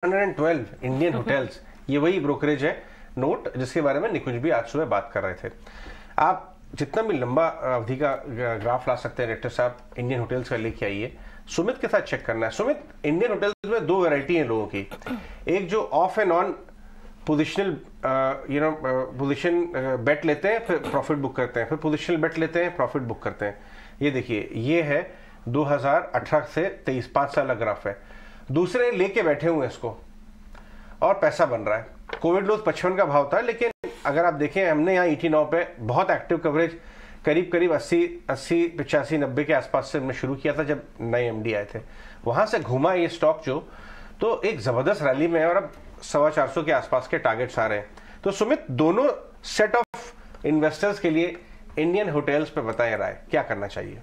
112 Indian hotels, ये वही brokerage है नोट जिसके बारे में निकुंज भी आज सुबह बात कर रहे थे। आप जितना भी लंबा अवधि का ग्राफ ला सकते हैं डायरेक्टर साहब, इंडियन होटल्स का लेके आइए। सुमित के साथ चेक करना है। सुमित, इंडियन होटल्स में दो वैरायटी है लोगों की, एक जो off and on positional position bet लेते हैं फिर प्रॉफिट बुक करते हैं, फिर पोजिशनल बेट लेते हैं प्रॉफिट बुक करते हैं। ये देखिए, ये है 2018 से 23 5 साल का ग्राफ है। दूसरे लेके बैठे हुए हैं इसको और पैसा बन रहा है। कोविड लोज 55 का भाव था, लेकिन अगर आप देखें हमने यहाँ 89 पे बहुत एक्टिव कवरेज करीब 80 85 90 के आसपास से हमने शुरू किया था जब नए एमडी आए थे। वहां से घुमा ये स्टॉक जो, तो एक जबरदस्त रैली में है और अब 425 के आसपास के टारगेट्स आ रहे हैं। तो सुमित, दोनों सेट ऑफ इन्वेस्टर्स के लिए इंडियन होटल्स पे बताएं राय, क्या करना चाहिए?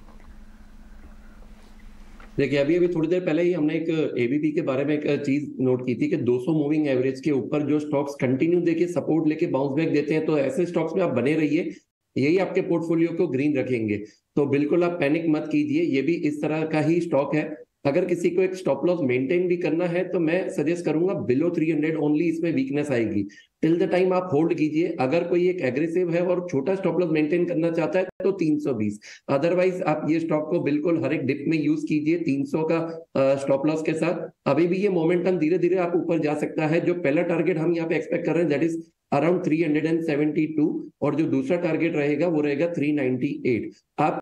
देखिए, अभी थोड़ी देर पहले ही हमने एक एबीपी के बारे में एक चीज नोट की थी कि 200 मूविंग एवरेज के ऊपर जो स्टॉक्स कंटिन्यू देके सपोर्ट लेके बाउंस बैक देते हैं, तो ऐसे स्टॉक्स में आप बने रहिए, यही आपके पोर्टफोलियो को ग्रीन रखेंगे। तो बिल्कुल आप पैनिक मत कीजिए, ये भी इस तरह का ही स्टॉक है। अगर किसी को एक स्टॉप लॉस मेंटेन भी करना है तो मैं सजेस्ट करूंगा बिलो 300 ओनली, इसमें वीकनेस आएगी। टिल द टाइम आप होल्ड कीजिए। अगर कोई एक एग्रेसिव है और छोटा स्टॉप लॉस मेंटेन करना चाहता है तो 320, अदरवाइज आप ये स्टॉक को बिल्कुल हर एक डिप में यूज कीजिए 300 का स्टॉप लॉस के साथ। अभी भी ये मोमेंटम धीरे धीरे आप ऊपर जा सकता है। जो पहला टारगेट हम यहाँ पे एक्सपेक्ट कर रहे हैं दैट इज अराउंड 372, और जो दूसरा टारगेट रहेगा वो रहेगा 398। आप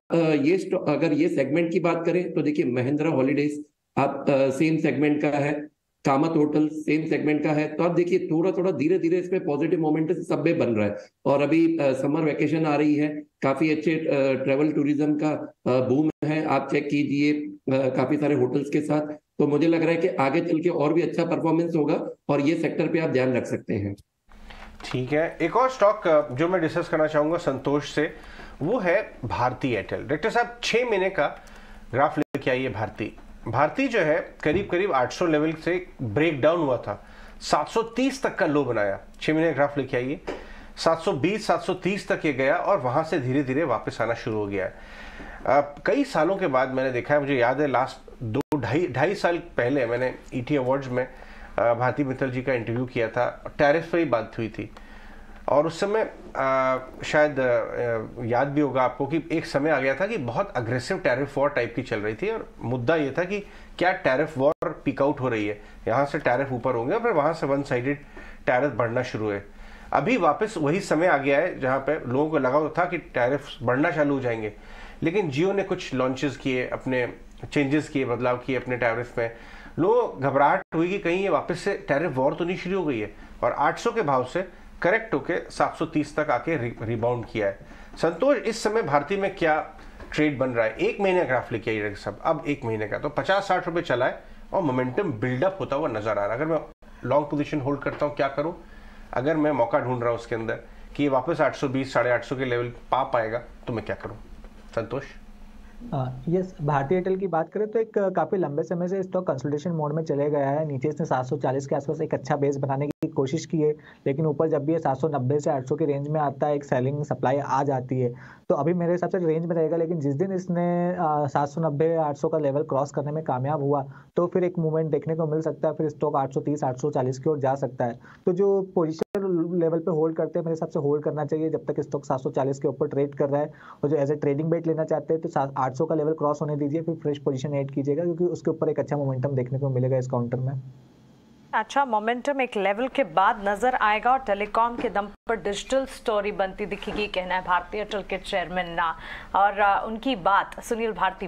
अगर ये सेगमेंट की बात करें तो देखिए, महिंद्रा हॉलीडेज आप सेम सेगमेंट का है, कामत होटल सेम सेगमेंट का है। तो आप देखिए थोड़ा धीरे धीरे इसमें पॉजिटिव मोमेंटम सब में बन रहा है। और अभी समर वेकेशन आ रही है, काफी अच्छे ट्रेवल टूरिज्म का बूम है। आप चेक कीजिए काफी सारे होटल्स के साथ। तो मुझे लग रहा है कि आगे चल के और भी अच्छा परफॉर्मेंस होगा और ये सेक्टर पे आप ध्यान रख सकते हैं। ठीक है, एक और स्टॉक जो मैं डिस्कस करना चाहूंगा संतोष से, वो है भारती एयरटेल। डायरेक्टर साहब, 6 महीने का ग्राफ लेके आइए। भारती जो है करीब 800 लेवल से ब्रेक डाउन हुआ था, 730 तक का लो बनाया। 6 महीने ग्राफ लेके आइए, 720 730 तक ये गया और वहां से धीरे धीरे वापस आना शुरू हो गया है। कई सालों के बाद मैंने देखा है, मुझे याद है लास्ट 2-2.5 साल पहले मैंने ईटी अवार्ड्स में भारती मित्तल जी का इंटरव्यू किया था, टैरिफ पर ही बात हुई थी। और उस समय शायद याद भी होगा आपको कि एक समय आ गया था कि बहुत अग्रेसिव टैरिफ वॉर टाइप की चल रही थी और मुद्दा ये था कि क्या टैरिफ वॉर पीक आउट हो रही है, यहाँ से टैरिफ ऊपर होंगे और फिर वहाँ से वन साइडेड टैरिफ बढ़ना शुरू है। अभी वापस वही समय आ गया है जहाँ पे लोगों को लगा था कि टैरिफ बढ़ना चालू हो जाएंगे, लेकिन जियो ने कुछ लॉन्चेस किए, अपने चेंजेस किए, बदलाव किए अपने टैरिफ में। लोग घबराहट हुई कि कहीं ये वापस से टैरिफ वॉर तो नहीं शुरू हो गई है, और 800 के भाव से करेक्ट होके 730 तक आके रिबाउंड किया है। संतोष, इस समय भारती में क्या ट्रेड बन रहा है? 1 महीने ग्राफ लेके आइए सब, अब 1 महीने का तो 50-60 रुपए चला है और मोमेंटम बिल्डअप होता हुआ नजर आ रहा है। अगर मैं लॉन्ग पोजीशन होल्ड करता हूँ क्या करूं? अगर मैं मौका ढूंढ रहा हूं उसके अंदर कि ये वापस 820 850 के लेवल पा पाएगा तो मैं क्या करूं? संतोष? यस, भारतीय एयरटेल की बात करें तो एक काफी लंबे समय से स्टॉक कंसोलिडेशन मोड में चले गया है। नीचे इसने 740 के आसपास एक अच्छा बेस बनाने की कोशिश की है, लेकिन ऊपर जब भी ये 790 से 800 के रेंज में आता है, एक सेलिंग सप्लाई आ जाती है। तो अभी मेरे हिसाब से रेंज में रहेगा, लेकिन जिस दिन इसने 790 800 का लेवल क्रॉस करने में कामयाब हुआ तो फिर एक मूवमेंट देखने को मिल सकता है, फिर स्टॉक 830 840 की ओर जा सकता है। तो जो पोजिशन लेवल पे होल्ड करते हैं मेरे हिसाब से होल्ड करना चाहिए जब तक स्टॉक 740 के ऊपर ट्रेड कर रहा है। और जो एज ए ट्रेडिंग बेट लेना चाहते हैं तो 800 का लेवल क्रॉस होने दीजिए, फिर फ्रेश पोजीशन ऐड कीजिएगा, क्योंकि उसके ऊपर एक अच्छा मोमेंटम देखने को मिलेगा इस काउंटर में। अच्छा मोमेंटम एक लेवल के बाद नजर आएगा और टेलीकॉम के दम पर डिजिटल स्टोरी बनती दिखेगी, कहना है भारतीय एयरटेल के चेयरमैन ना। और उनकी बात सुनील भारती